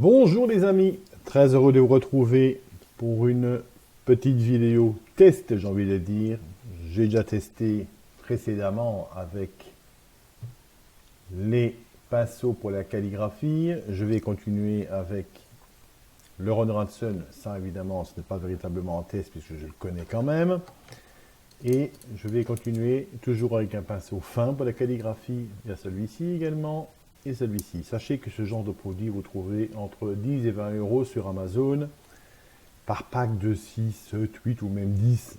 Bonjour les amis, très heureux de vous retrouver pour une petite vidéo test, j'ai envie de dire. J'ai déjà testé précédemment avec les pinceaux pour la calligraphie. Je vais continuer avec le Ron Ranson. Ça évidemment ce n'est pas véritablement un test puisque je le connais quand même. Et je vais continuer toujours avec un pinceau fin pour la calligraphie. Il y a celui-ci également. Et celui-ci. Sachez que ce genre de produit, vous trouvez entre 10 et 20 euros sur Amazon, par pack de 6, 7, 8 ou même 10.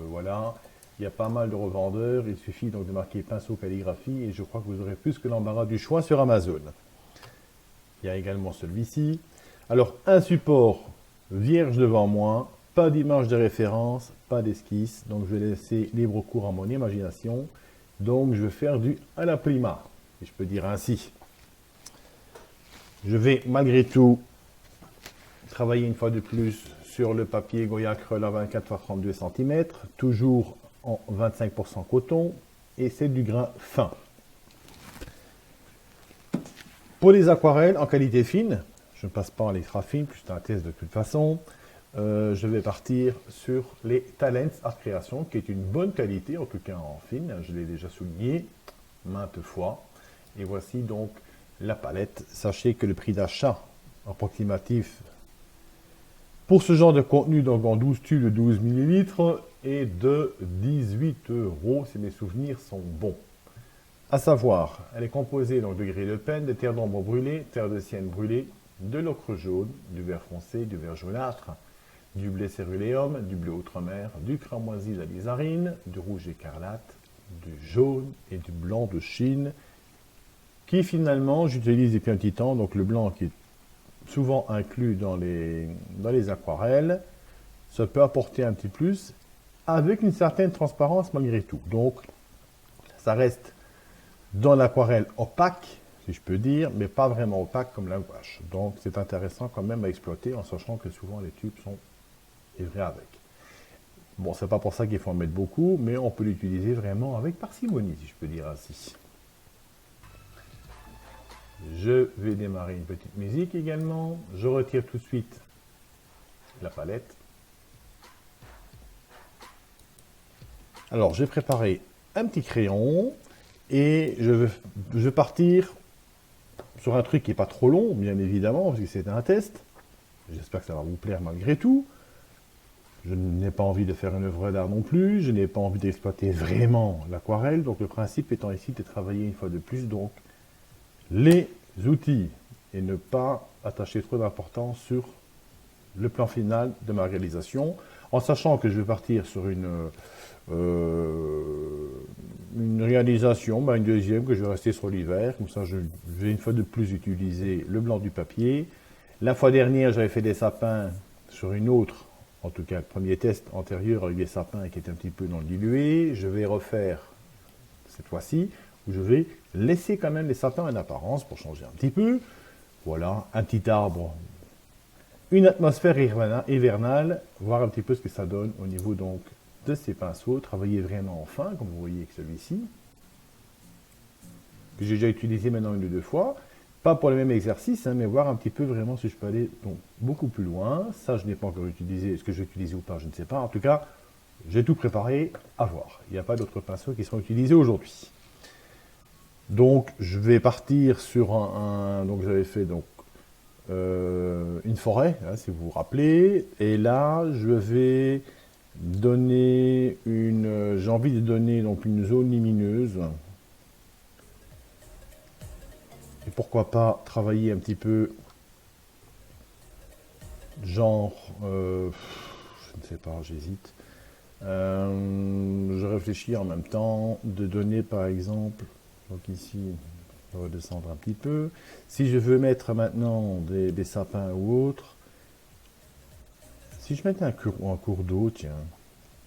Voilà, il y a pas mal de revendeurs, il suffit donc de marquer pinceau calligraphie et je crois que vous aurez plus que l'embarras du choix sur Amazon. Il y a également celui-ci. Alors, un support vierge devant moi, pas d'image de référence, pas d'esquisse, donc je vais laisser libre cours à mon imagination. Donc, je vais faire du à la prima, si je peux dire ainsi. Je vais malgré tout travailler une fois de plus sur le papier Goya Kreul à 24 x 32 cm, toujours en 25% coton, et c'est du grain fin. Pour les aquarelles en qualité fine, je ne passe pas en lettres fines, puisque c'est un test de toute façon, je vais partir sur les Talents Art Création, qui est une bonne qualité, en tout cas en fine, je l'ai déjà souligné maintes fois, et voici donc la palette. Sachez que le prix d'achat approximatif pour ce genre de contenu, donc en 12 tubes de 12 ml, est de 18 euros, si mes souvenirs sont bons. À savoir, elle est composée donc de gris de penne, de terre d'ombre brûlée, terre de sienne brûlée, de l'ocre jaune, du vert foncé, du vert jaunâtre, du blé céruléum, du bleu outremer, du cramoisi d'alizarine, du rouge écarlate, du jaune et du blanc de Chine, qui finalement j'utilise depuis un petit temps, donc le blanc qui est souvent inclus dans les aquarelles, ça peut apporter un petit plus avec une certaine transparence malgré tout. Donc ça reste dans l'aquarelle opaque, si je peux dire, mais pas vraiment opaque comme la gouache. Donc c'est intéressant quand même à exploiter en sachant que souvent les tubes sont livrés avec. Bon, c'est pas pour ça qu'il faut en mettre beaucoup, mais on peut l'utiliser vraiment avec parcimonie, si je peux dire ainsi. Je vais démarrer une petite musique également. Je retire tout de suite la palette. Alors, j'ai préparé un petit crayon et je vais partir sur un truc qui n'est pas trop long, bien évidemment, parce que c'est un test. J'espère que ça va vous plaire malgré tout. Je n'ai pas envie de faire une œuvre d'art non plus. Je n'ai pas envie d'exploiter vraiment l'aquarelle. Donc, le principe étant ici de travailler une fois de plus, donc, les outils et ne pas attacher trop d'importance sur le plan final de ma réalisation, en sachant que je vais partir sur une réalisation, une deuxième que je vais rester sur l'hiver, comme ça je vais une fois de plus utiliser le blanc du papier. La fois dernière j'avais fait des sapins sur une autre, en tout cas le premier test antérieur avec des sapins qui étaient un petit peu non dilués. Je vais refaire cette fois-ci où je vais laisser quand même les sapins en apparence pour changer un petit peu. Voilà, un petit arbre, une atmosphère hivernale, voir un petit peu ce que ça donne au niveau donc de ces pinceaux. Travailler vraiment en fin, comme vous voyez avec celui-ci, que j'ai déjà utilisé maintenant une ou deux fois. Pas pour le même exercice, mais voir un petit peu vraiment si je peux aller donc, beaucoup plus loin. Ça, je n'ai pas encore utilisé. Est-ce que je vais utiliser ou pas, je ne sais pas. En tout cas, j'ai tout préparé à voir. Il n'y a pas d'autres pinceaux qui seront utilisés aujourd'hui. Donc, je vais partir sur donc, j'avais fait donc, une forêt, hein, si vous vous rappelez. Et là, je vais donner j'ai envie de donner donc, une zone lumineuse. Et pourquoi pas travailler un petit peu, genre, je ne sais pas, j'hésite. Je réfléchis en même temps de donner par exemple, donc ici, je vais redescendre un petit peu. Si je veux mettre maintenant des sapins ou autre, si je mettais un cours d'eau, tiens,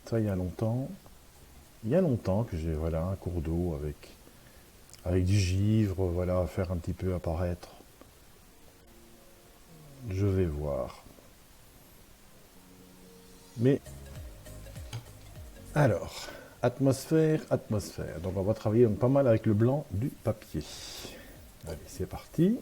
ça il y a longtemps que j'ai voilà, un cours d'eau avec du givre, voilà, à faire un petit peu apparaître. Je vais voir. Mais, alors, atmosphère. Donc on va travailler pas mal avec le blanc du papier. Allez, c'est parti.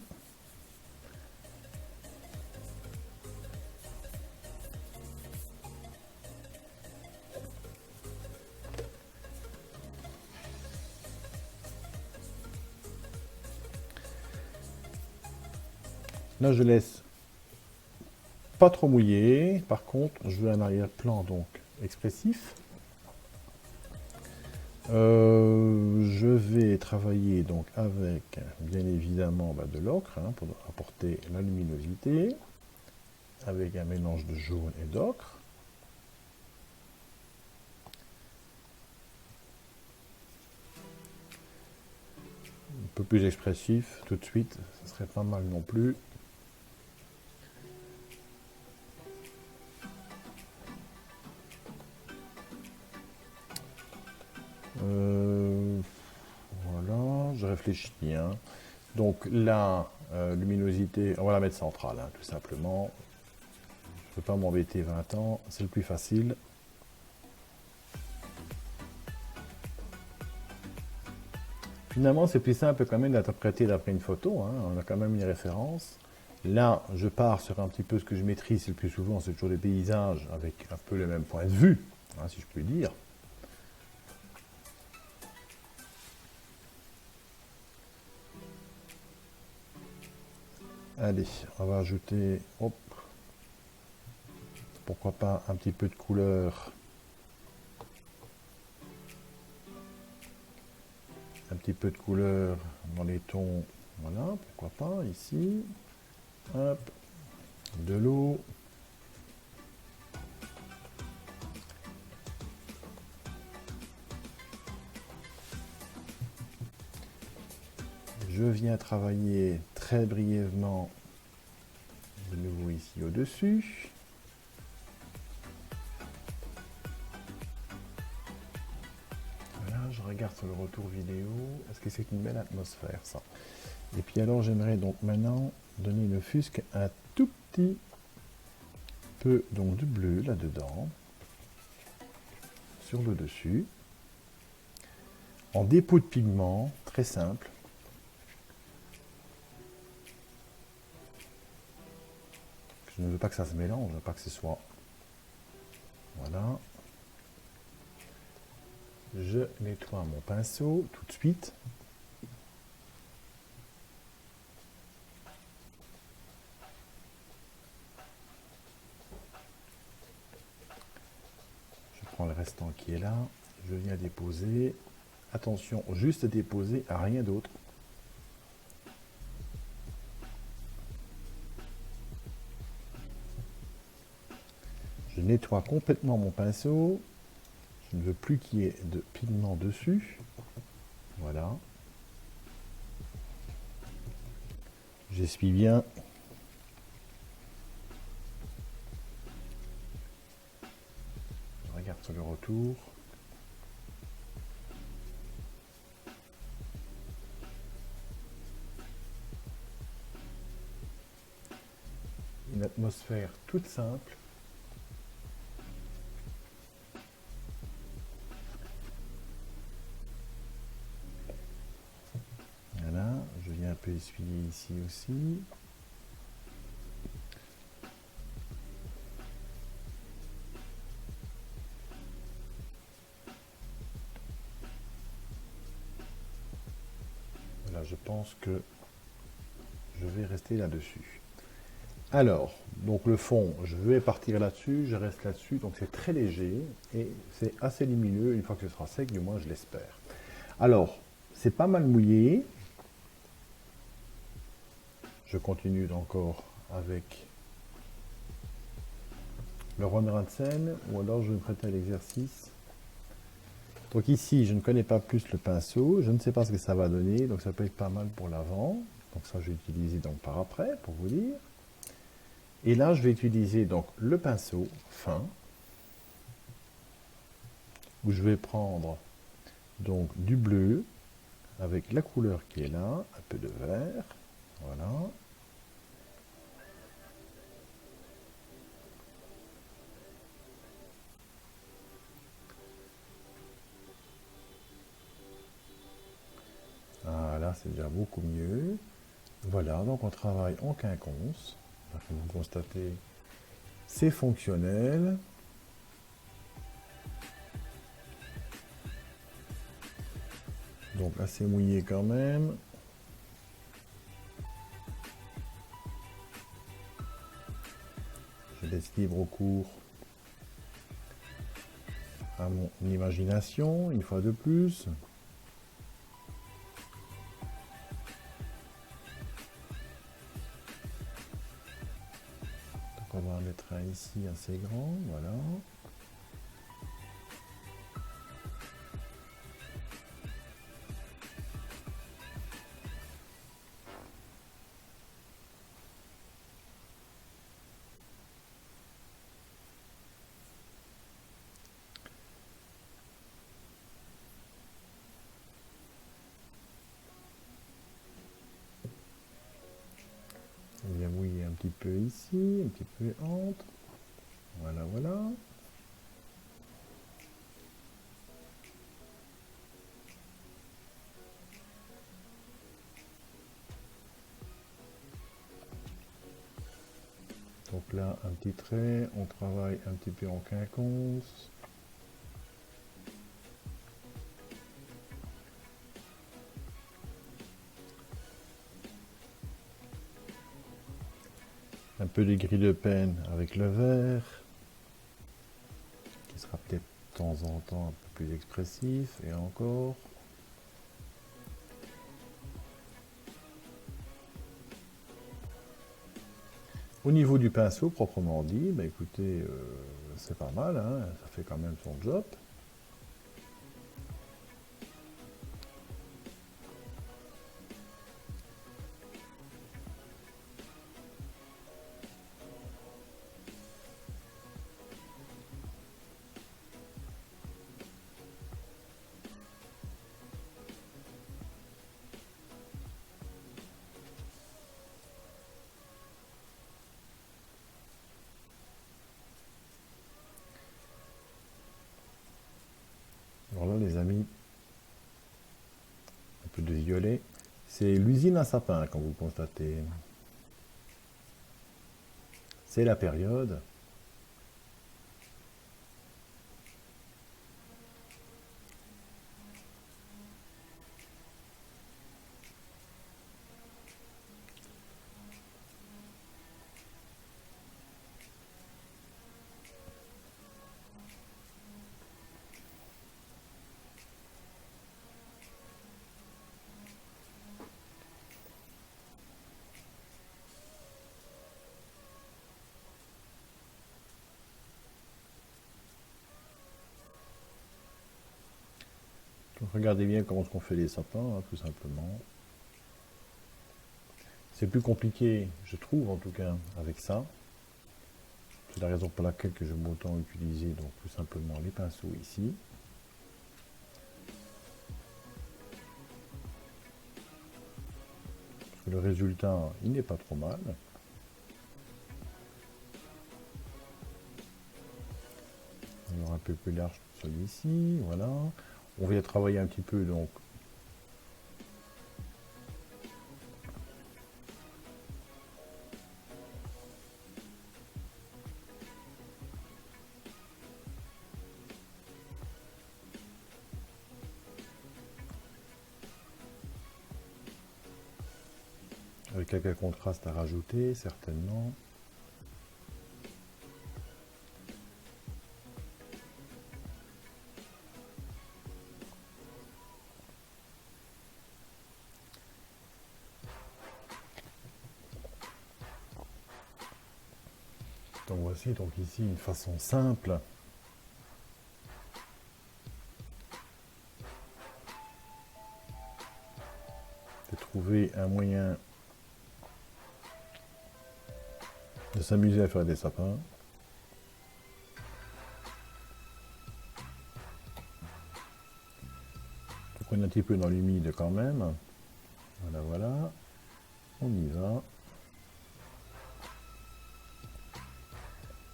Là, je laisse pas trop mouillé. Par contre, je veux un arrière-plan donc expressif. Je vais travailler donc avec, bien évidemment, de l'ocre pour apporter la luminosité, avec un mélange de jaune et d'ocre. Un peu plus expressif tout de suite, ça serait pas mal non plus. Voilà, je réfléchis. Donc la luminosité, on va la mettre centrale, tout simplement. Je ne peux pas m'embêter 20 ans, c'est le plus facile. Finalement, c'est plus simple quand même d'interpréter d'après une photo, on a quand même une référence. Là, je pars sur un petit peu ce que je maîtrise, le plus souvent, c'est toujours des paysages avec un peu le même point de vue, si je puis dire. Allez, on va ajouter, hop, pourquoi pas un petit peu de couleur. Un petit peu de couleur dans les tons, voilà, pourquoi pas, ici. Hop, de l'eau. Je viens travailler très brièvement de nouveau ici au-dessus. Voilà, je regarde sur le retour vidéo. Est-ce que c'est une belle atmosphère, ça? Et puis alors, j'aimerais donc maintenant donner une fusque un tout petit peu donc de bleu là-dedans, sur le dessus, en dépôt de pigment, très simple. Je ne veux pas que ça se mélange, je ne veux pas que ce soit... Voilà. Je nettoie mon pinceau tout de suite. Je prends le restant qui est là. Je viens déposer. Attention, juste déposer à rien d'autre. Je nettoie complètement mon pinceau. Je ne veux plus qu'il y ait de pigment dessus. Voilà. J'essuie bien. Je regarde sur le retour. Une atmosphère toute simple. Voilà, je viens un peu essuyer ici aussi. Voilà, je pense que je vais rester là-dessus. Alors, donc le fond, je vais partir là-dessus, je reste là-dessus, donc c'est très léger et c'est assez lumineux une fois que ce sera sec, du moins je l'espère. Alors, c'est pas mal mouillé. Je continue encore avec le Ron-Ratzen, ou alors je vais me prêter à l'exercice. Donc ici, je ne connais pas plus le pinceau, je ne sais pas ce que ça va donner, donc ça peut être pas mal pour l'avant. Donc ça, je vais utiliser donc par après, pour vous dire. Et là, je vais utiliser donc le pinceau fin, où je vais prendre donc du bleu, avec la couleur qui est là, un peu de vert, voilà. Voilà, c'est déjà beaucoup mieux. Voilà, donc on travaille en quinconce. Comme vous constatez, c'est fonctionnel. Donc assez mouillé quand même. laisse libre au cours à mon imagination, une fois de plus. Donc on va en mettre un ici assez grand, voilà. On vient mouiller un petit peu ici, un petit peu entre. Voilà, voilà. Donc là, un petit trait, on travaille un petit peu en quinconce. Un peu de gris de peine avec le vert, qui sera peut-être de temps en temps un peu plus expressif, et encore. Au niveau du pinceau, proprement dit, bah écoutez, c'est pas mal, hein, ça fait quand même son job. Alors là, les amis, un peu de violet. C'est l'usine à sapin, comme vous constatez. C'est la période. Donc, regardez bien comment on fait les sapins, hein, tout simplement. C'est plus compliqué, je trouve en tout cas, avec ça. C'est la raison pour laquelle que j'aime autant utiliser donc tout simplement les pinceaux ici. Parce que le résultat, il n'est pas trop mal. Alors un peu plus large que celui-ci, voilà. On vient travailler un petit peu donc avec quelques contrastes à rajouter, certainement. Donc voici donc ici une façon simple de trouver un moyen de s'amuser à faire des sapins. Donc on est un petit peu dans l'humide quand même. Voilà, voilà. On y va.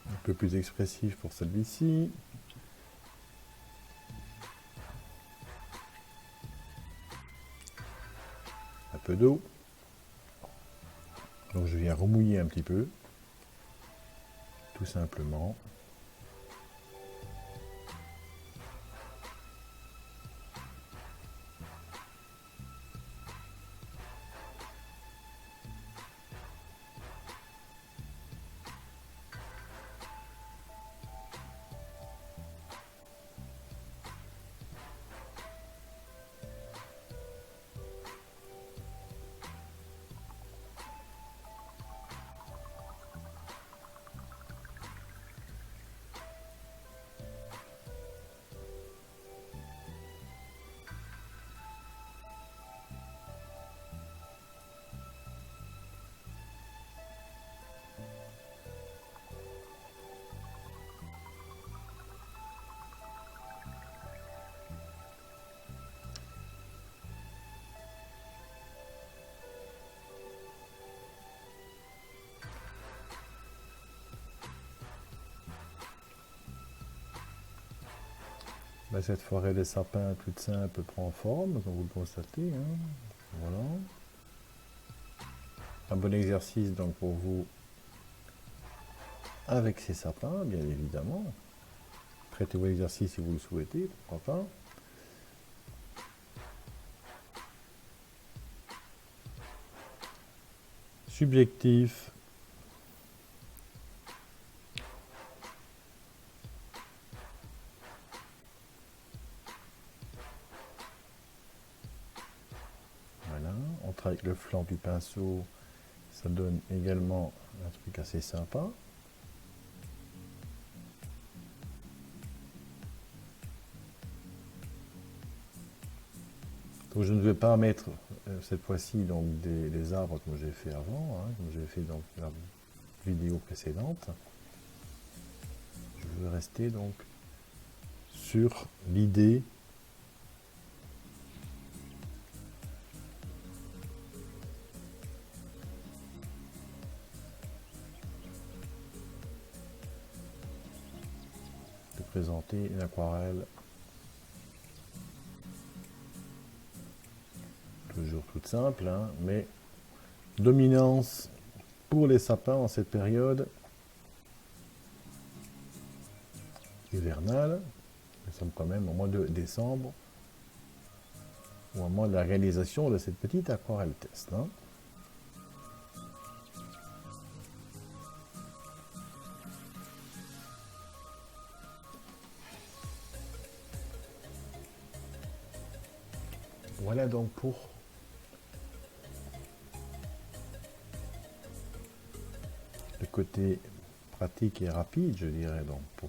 Un peu plus expressif pour celui-ci. Un peu d'eau. Donc je viens remouiller un petit peu. Tout simplement. Cette forêt des sapins toute simple prend forme, comme vous le constatez, hein. Voilà. Un bon exercice donc pour vous avec ces sapins, bien évidemment. Prêtez-vous à l'exercice si vous le souhaitez, pourquoi pas. Subjectif. Voilà, on travaille avec le flanc du pinceau, ça donne également un truc assez sympa. Donc je ne vais pas mettre cette fois-ci donc des arbres comme j'ai fait avant, hein, comme j'ai fait dans la vidéo précédente. Je veux rester donc sur l'idée de présenter une aquarelle toujours toute simple, hein, mais dominance pour les sapins en cette période hivernale. Nous sommes quand même au mois de décembre, au moment de la réalisation de cette petite aquarelle test, hein. Voilà donc pour le côté pratique et rapide, je dirais, donc pour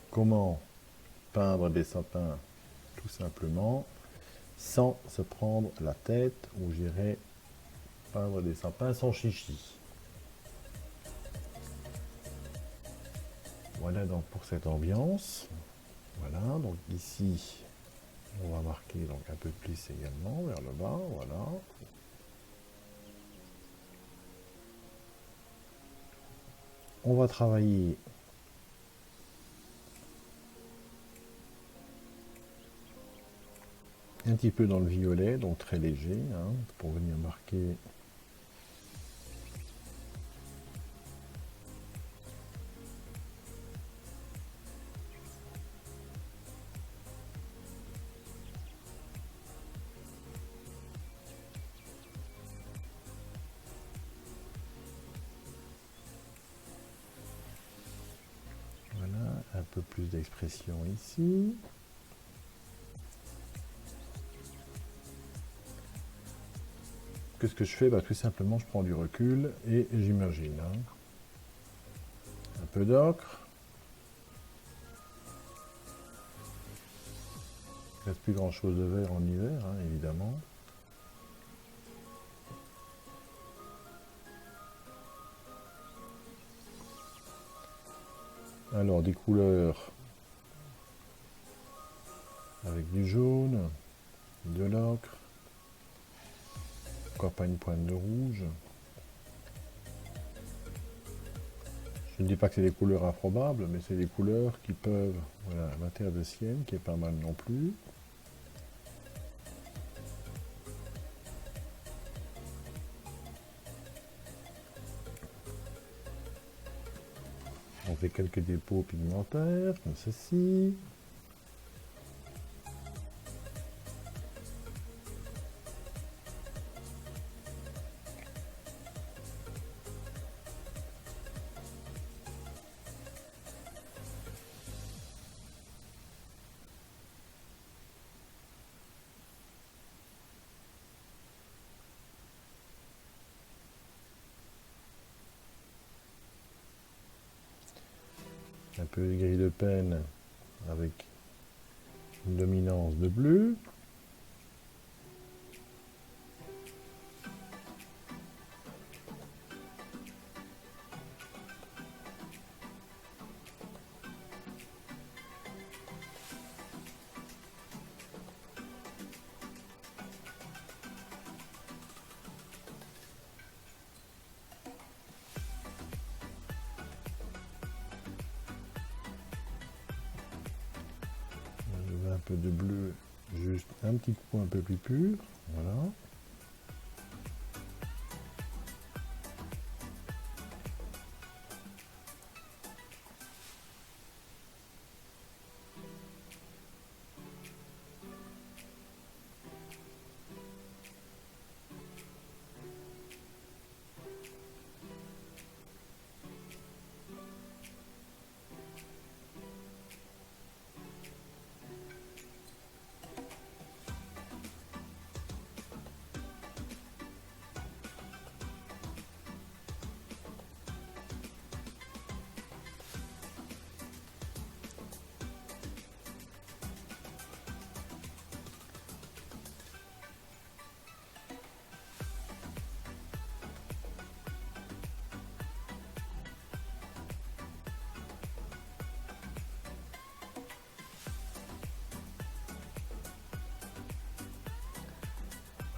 comment peindre des sapins tout simplement sans se prendre la tête, ou j'irais peindre des sapins sans chichi. Voilà donc pour cette ambiance. Voilà, donc ici on va marquer donc un peu plus également vers le bas, voilà. On va travailler un petit peu dans le violet, donc très léger, hein, pour venir marquer un peu plus d'expression ici. Qu'est-ce que je fais? Tout simplement, je prends du recul et j'imagine. Hein. Un peu d'ocre. Il ne reste plus grand-chose de vert en hiver, hein, évidemment. Alors, des couleurs avec du jaune, de l'ocre, pourquoi pas une pointe de rouge. Je ne dis pas que c'est des couleurs improbables, mais c'est des couleurs qui peuvent... Voilà, la terre de Sienne, qui est pas mal non plus. On fait quelques dépôts pigmentaires, comme ceci. Un peu de gris de peine avec une dominance de bleu. un petit coup un peu plus pur. Voilà.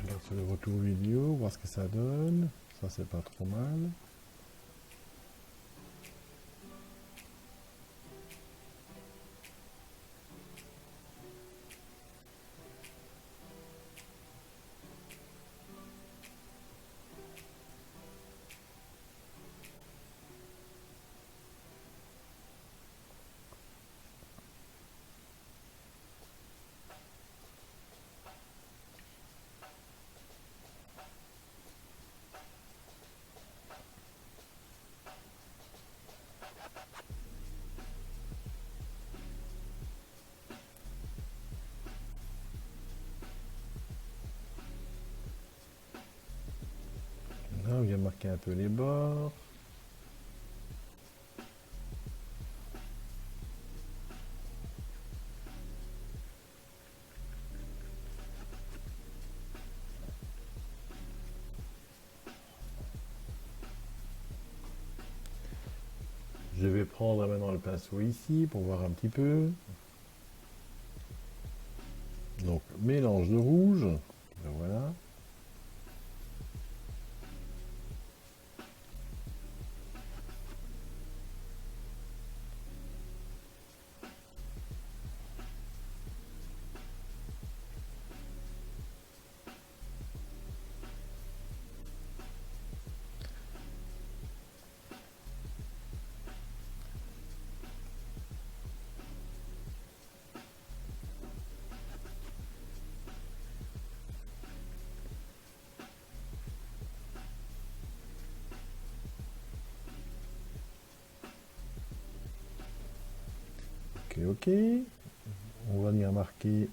Regarde sur le retour vidéo, voir ce que ça donne. Ça, c'est pas trop mal. Là, on vient marquer un peu les bords. Je vais prendre maintenant le pinceau ici pour voir un petit peu. Donc, mélange de rouge. Et voilà. Ok, ok. On va venir marquer.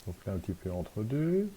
Donc là, un petit peu entre deux.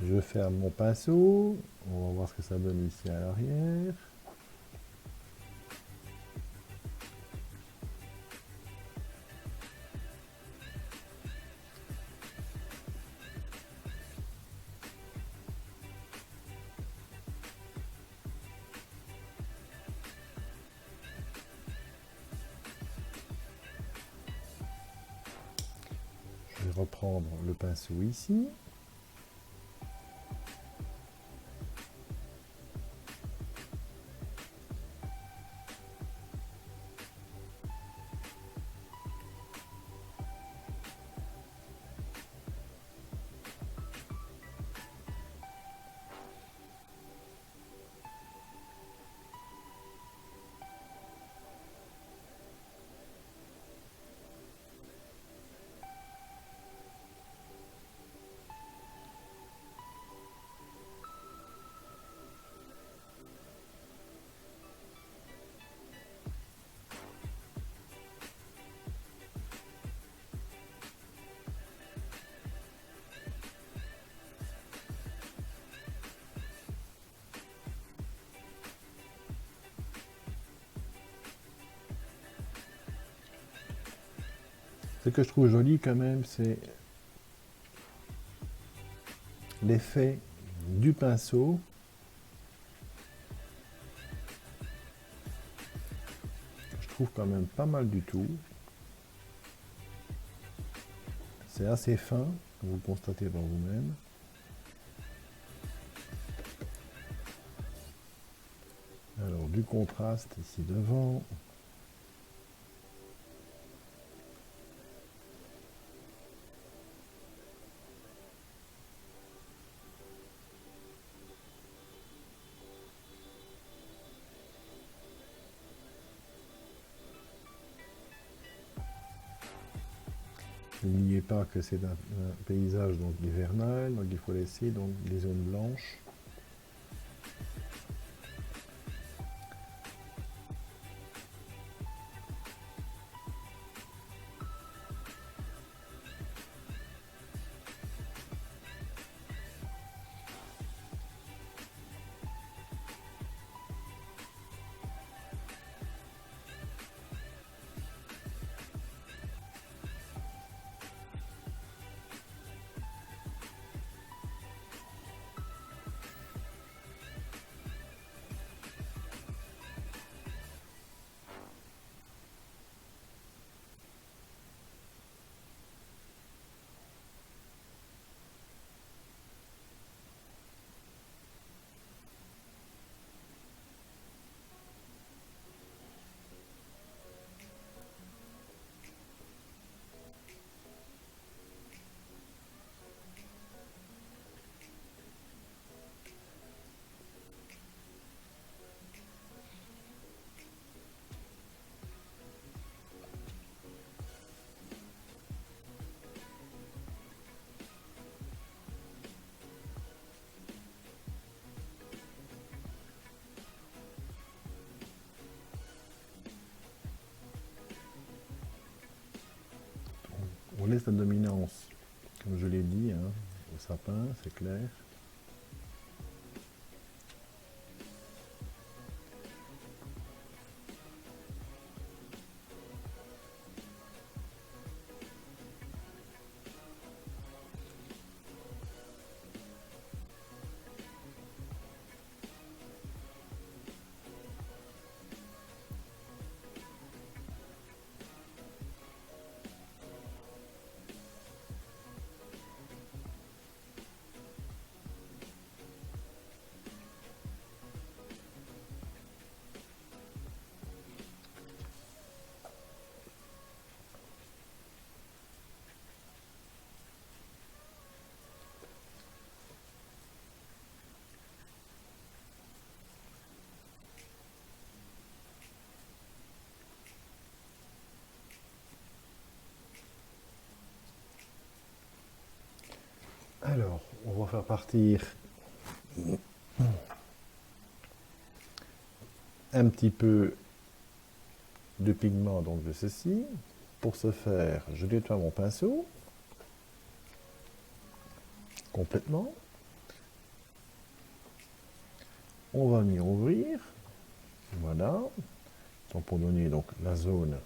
Je ferme mon pinceau. On va voir ce que ça donne ici à l'arrière. Je vais reprendre le pinceau ici. Ce que je trouve joli quand même, c'est l'effet du pinceau. Je trouve quand même pas mal du tout. C'est assez fin, vous le constatez par vous-même. Alors du contraste ici devant. N'oubliez pas que c'est un paysage donc hivernal, donc il faut laisser donc des zones blanches. On laisse la dominance, comme je l'ai dit, hein, au sapin, c'est clair. Alors, on va faire partir un petit peu de pigment donc de ceci. Pour ce faire, je nettoie mon pinceau complètement. On va m'y ouvrir. Voilà. Donc pour donner donc la zone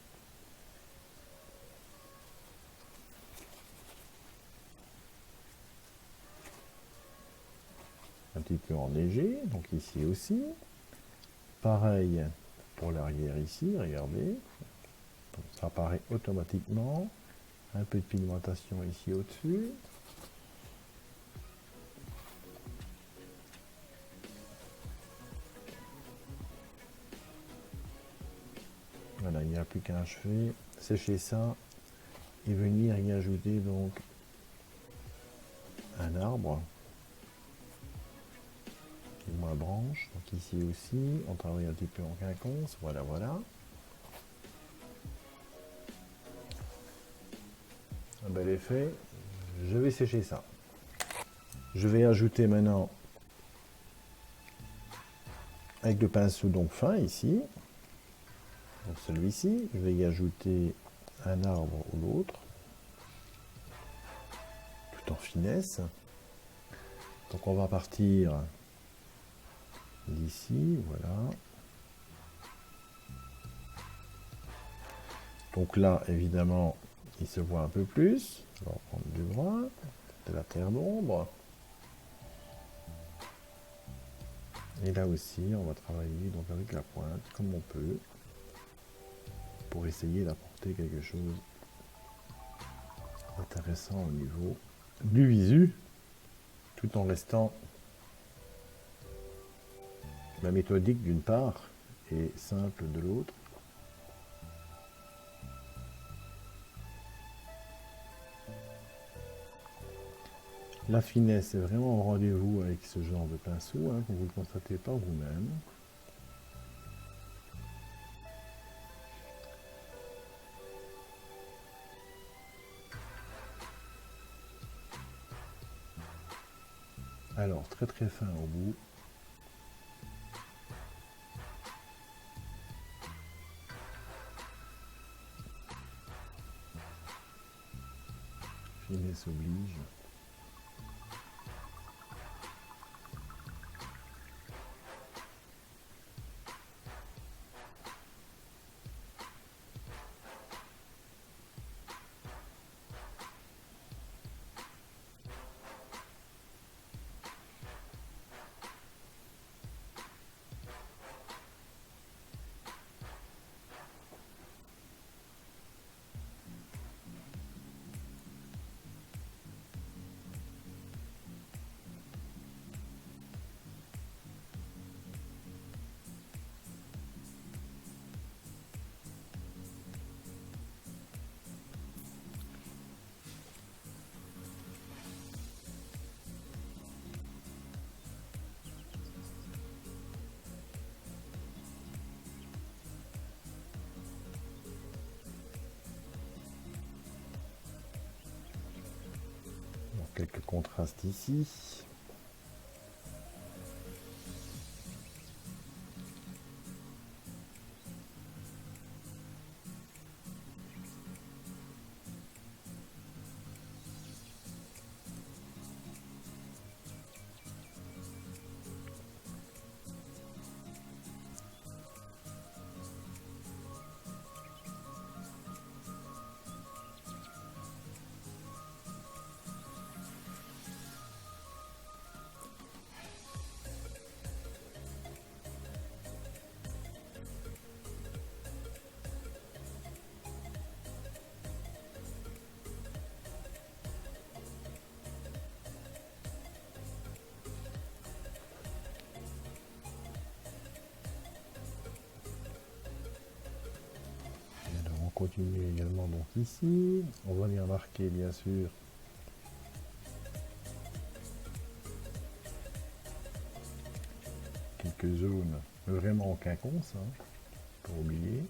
un petit peu enneigée. Donc ici aussi. Pareil pour l'arrière ici, regardez. Donc, ça apparaît automatiquement. Un peu de pigmentation ici au-dessus. Voilà, il n'y a plus qu'à achever, sécher ça et venir y ajouter donc un arbre qui est moins branche. Donc ici aussi, on travaille un petit peu en quinconce. Voilà, voilà. Un bel effet. Je vais sécher ça. Je vais ajouter maintenant avec le pinceau donc fin ici. Donc celui-ci, je vais y ajouter un arbre ou l'autre, tout en finesse. Donc on va partir d'ici, voilà. Donc là, évidemment, il se voit un peu plus. On va prendre du brun, de la terre d'ombre. Et là aussi, on va travailler donc avec la pointe comme on peut pour essayer d'apporter quelque chose d'intéressant au niveau du visu, tout en restant méthodique d'une part et simple de l'autre. La finesse est vraiment au rendez-vous avec ce genre de pinceau, hein, que vous ne le constatez pas vous-même. Alors, très très fin au bout. Finesse oblige. Alors, quelques contrastes ici. On continue également donc ici. On va venir marquer bien sûr quelques zones vraiment quinconces, hein, pour oublier.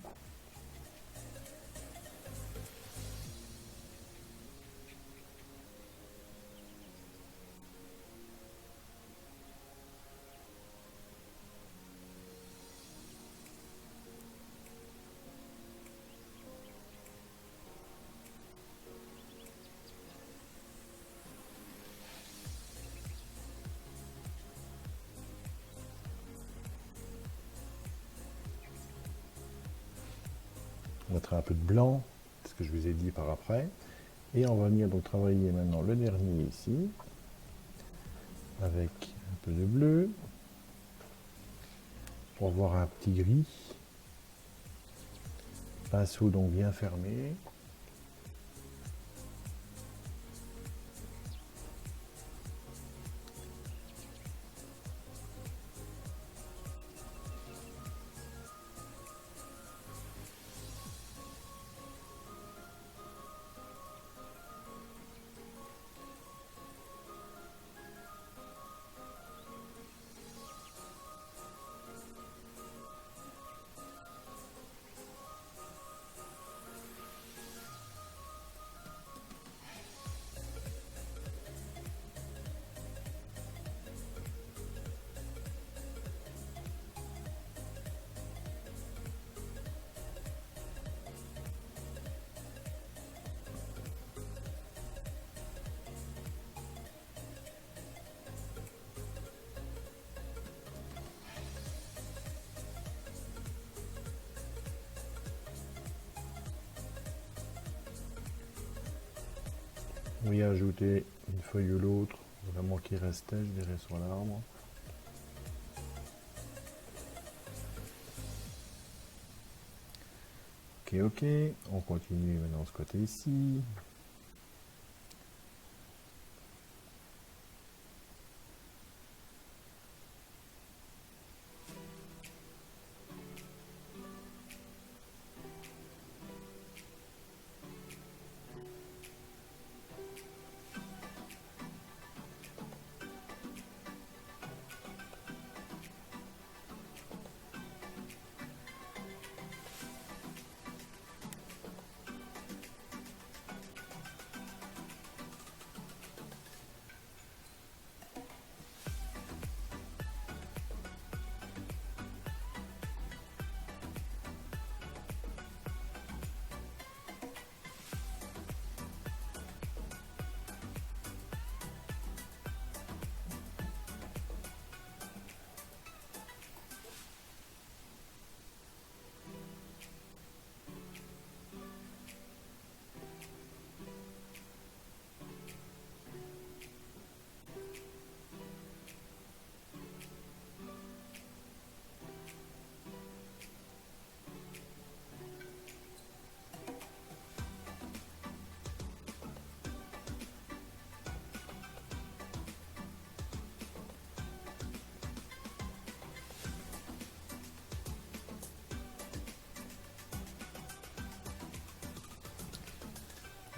On mettra un peu de blanc, ce que je vous ai dit par après. Et on va venir donc travailler maintenant le dernier ici, avec un peu de bleu, pour avoir un petit gris. Pinceau donc bien fermé. Oui, ajouter une feuille ou l'autre, vraiment qui restait, je dirais, sur l'arbre. Ok, ok, on continue maintenant de ce côté ici.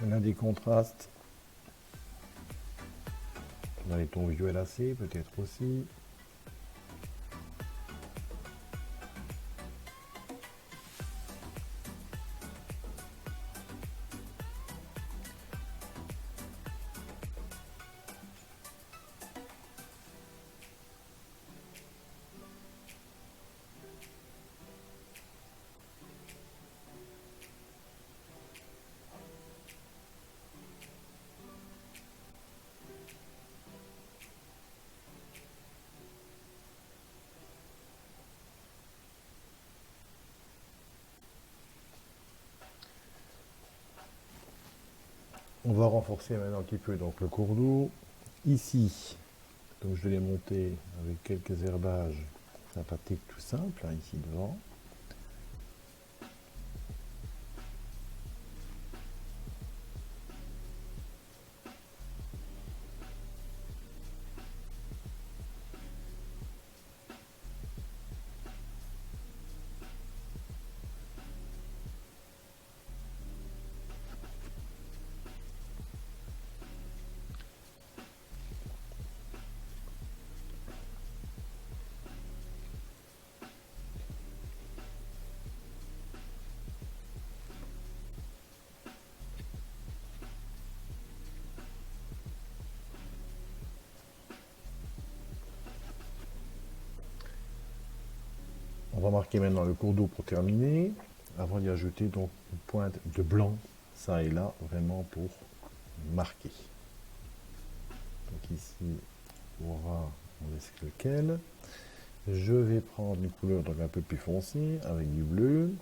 On a des contrastes dans les tons violacés, peut-être aussi. On va renforcer maintenant un petit peu donc le cours d'eau. Ici, donc je l'ai monté avec quelques herbages sympathiques tout simples, hein, ici devant. On va marquer maintenant le cours d'eau pour terminer, avant d'y ajouter donc une pointe de blanc, ça et là, vraiment pour marquer. Donc ici, aura, on laisse lequel. Je vais prendre une couleur donc un peu plus foncée avec du bleu.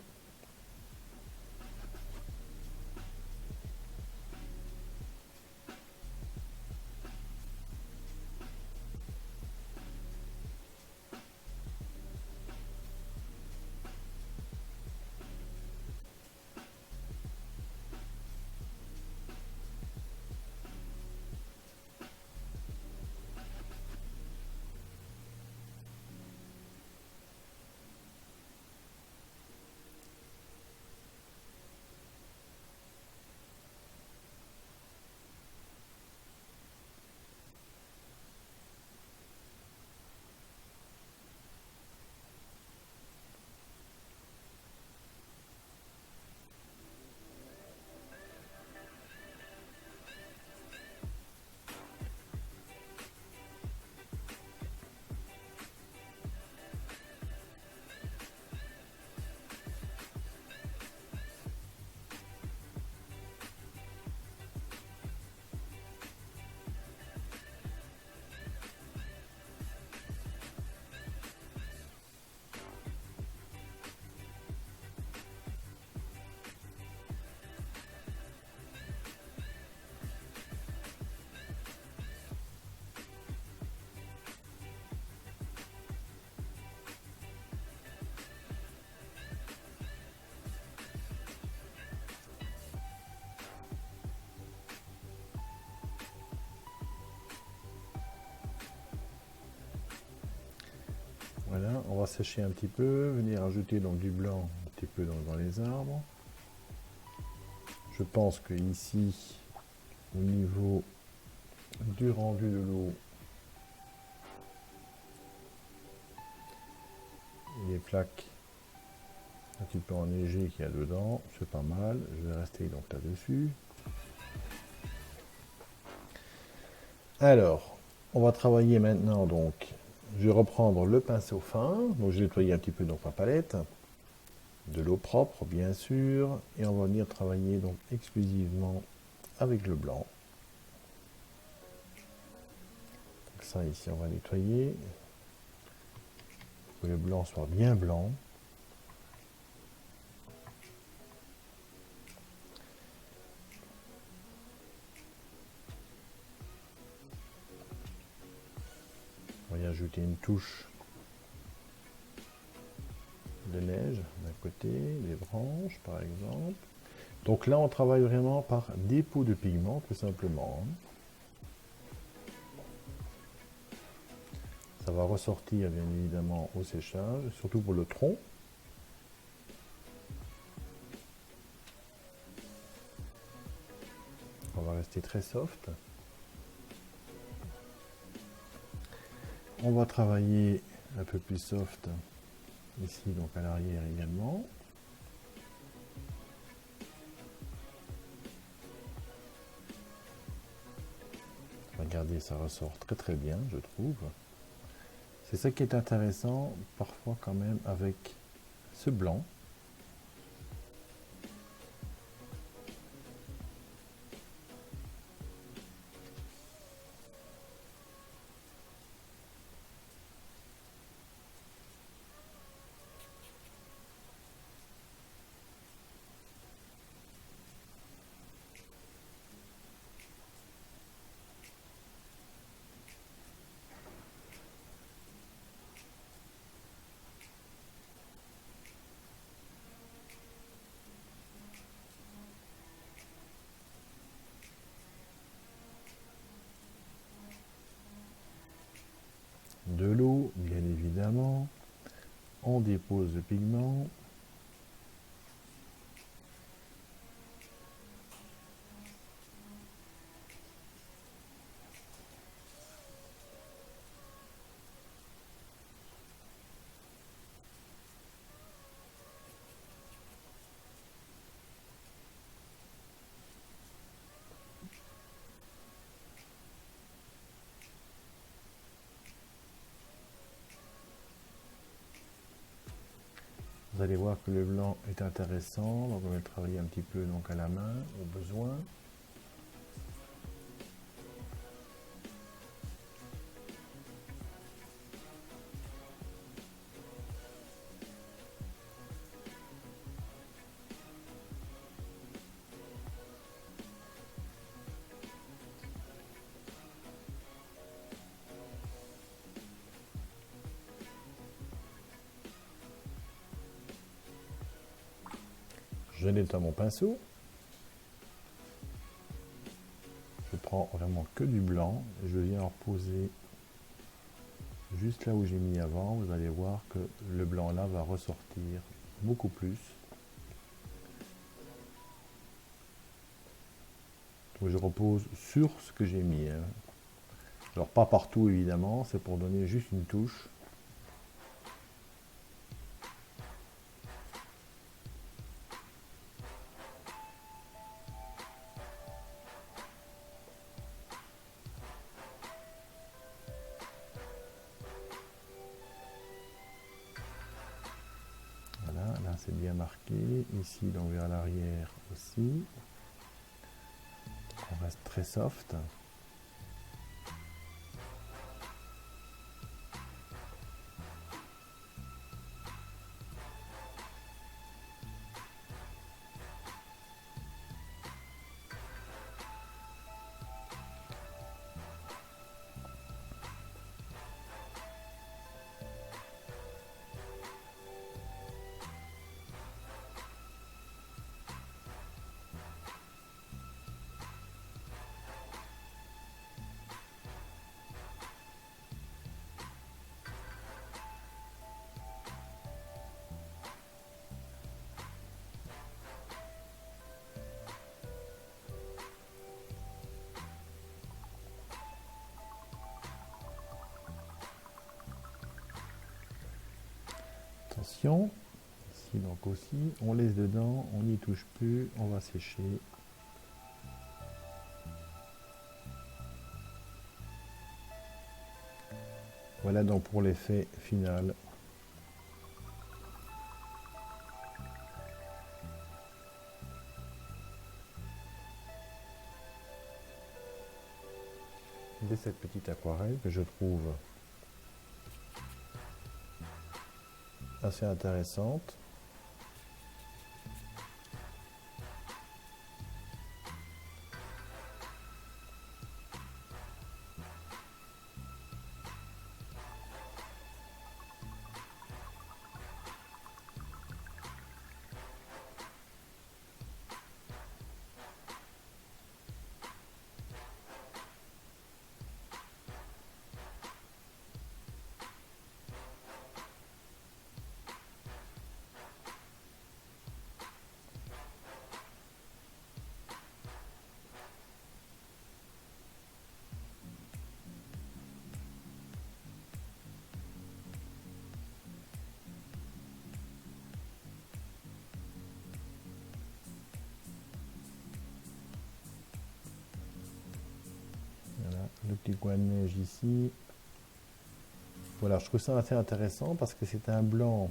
Voilà, on va sécher un petit peu, venir ajouter donc du blanc un petit peu dans les arbres. Je pense que ici, au niveau du rendu de l'eau, les plaques un petit peu enneigées qu'il y a dedans, c'est pas mal. Je vais rester donc là-dessus. Alors, on va travailler maintenant donc. Je vais reprendre le pinceau fin, donc j'ai nettoyé un petit peu donc ma palette, de l'eau propre bien sûr, et on va venir travailler donc exclusivement avec le blanc. Donc ça ici on va nettoyer, que le blanc soit bien blanc. On va y ajouter une touche de neige d'un côté, des branches par exemple. Donc là on travaille vraiment par dépôt de pigment tout simplement. Ça va ressortir bien évidemment au séchage, surtout pour le tronc. On va rester très soft. On va travailler un peu plus soft ici, donc à l'arrière également. Regardez, ça ressort très très bien, je trouve. C'est ça qui est intéressant, parfois quand même, avec ce blanc. De l'eau, bien évidemment. On dépose le pigment. Vous allez voir que le blanc est intéressant, donc on va le travailler un petit peu donc à la main au besoin. Je nettoie mon pinceau. Je prends vraiment que du blanc et je viens en reposer juste là où j'ai mis avant. Vous allez voir que le blanc là va ressortir beaucoup plus. Donc je repose sur ce que j'ai mis. Alors pas partout évidemment, c'est pour donner juste une touche. Voilà, là c'est bien marqué. Ici donc vers l'arrière aussi. On reste très soft. Attention. Ici donc aussi, on laisse dedans, on n'y touche plus, on va sécher. Voilà donc pour l'effet final. De cette petite aquarelle que je trouve assez intéressante. Voilà, le petit coin de neige ici. Voilà, je trouve ça assez intéressant parce que c'est un blanc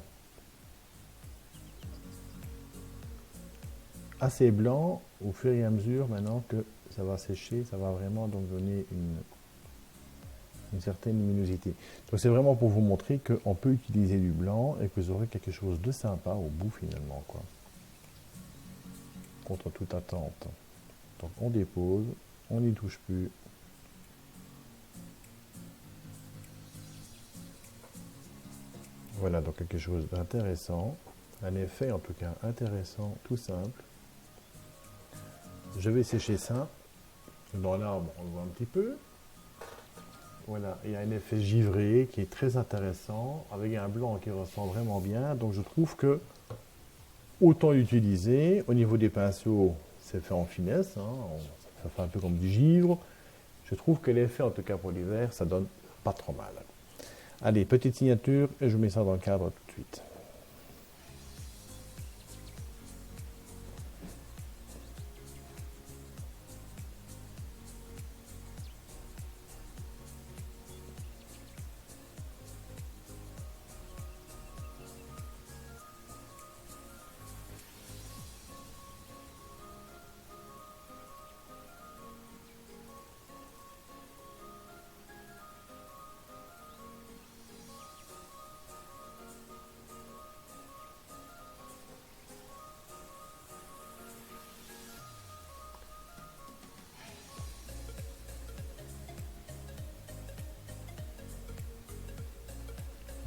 assez blanc. Au fur et à mesure, maintenant que ça va sécher, ça va vraiment donc donner une certaine luminosité. Donc c'est vraiment pour vous montrer qu'on peut utiliser du blanc et que vous aurez quelque chose de sympa au bout finalement, quoi. Contre toute attente. Donc on dépose, on n'y touche plus. Voilà donc quelque chose d'intéressant, un effet en tout cas intéressant, tout simple. Je vais sécher ça. Dans l'arbre, on le voit un petit peu. Voilà, il y a un effet givré qui est très intéressant, avec un blanc qui ressent vraiment bien. Donc je trouve que autant l'utiliser. Au niveau des pinceaux, c'est fait en finesse, hein. Ça fait un peu comme du givre. Je trouve que l'effet, en tout cas pour l'hiver, ça donne pas trop mal. Allez, petite signature, et je mets ça dans le cadre tout de suite.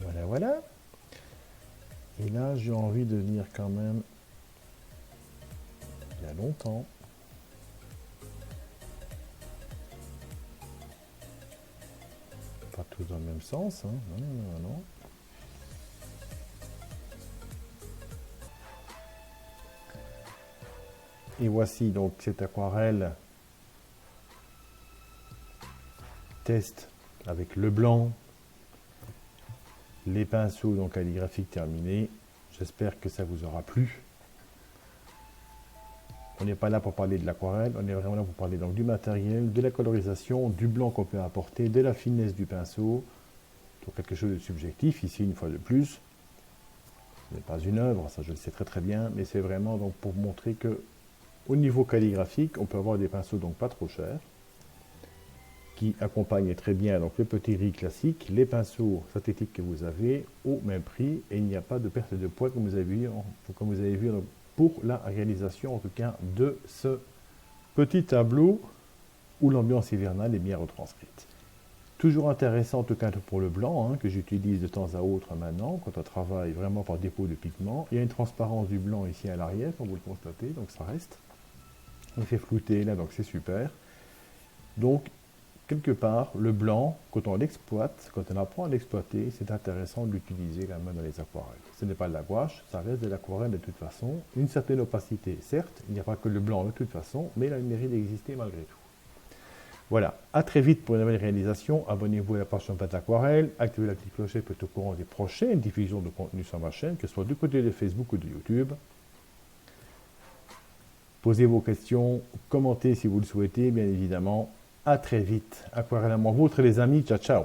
Voilà, voilà. Et là, j'ai envie de venir quand même, il y a longtemps, pas tous dans le même sens, hein. Non, non, non, non. Et voici donc cette aquarelle test avec le blanc, les pinceaux donc calligraphiques terminés. J'espère que ça vous aura plu. On n'est pas là pour parler de l'aquarelle, on est vraiment là pour parler donc du matériel, de la colorisation, du blanc qu'on peut apporter, de la finesse du pinceau. Donc quelque chose de subjectif ici une fois de plus. Ce n'est pas une œuvre, ça je le sais très très bien, mais c'est vraiment donc pour montrer que au niveau calligraphique, on peut avoir des pinceaux donc pas trop chers, qui accompagnent très bien donc le petit riz classique, les pinceaux synthétiques que vous avez au même prix, et il n'y a pas de perte de poids comme vous avez vu, donc, pour la réalisation en tout cas de ce petit tableau où l'ambiance hivernale est bien retranscrite. Toujours intéressant en tout cas pour le blanc, hein, que j'utilise de temps à autre maintenant, quand on travaille vraiment par dépôt de pigment. Il y a une transparence du blanc ici à l'arrière, comme vous le constatez, donc ça reste. Il fait flouter là, donc c'est super. Donc, quelque part, le blanc, quand on l'exploite, quand on apprend à l'exploiter, c'est intéressant de l'utiliser quand même dans les aquarelles. Ce n'est pas de la gouache, ça reste de l'aquarelle de toute façon. Une certaine opacité, certes, il n'y a pas que le blanc de toute façon, mais il a le mérite d'exister malgré tout. Voilà, à très vite pour une nouvelle réalisation. Abonnez-vous à la page Champagne Aquarelle, activez la petite clochette pour être au courant des prochaines diffusions de contenu sur ma chaîne, que ce soit du côté de Facebook ou de YouTube. Posez vos questions, commentez si vous le souhaitez, bien évidemment. À très vite. Aquarelle Amour Vôtre, les amis. Ciao, ciao.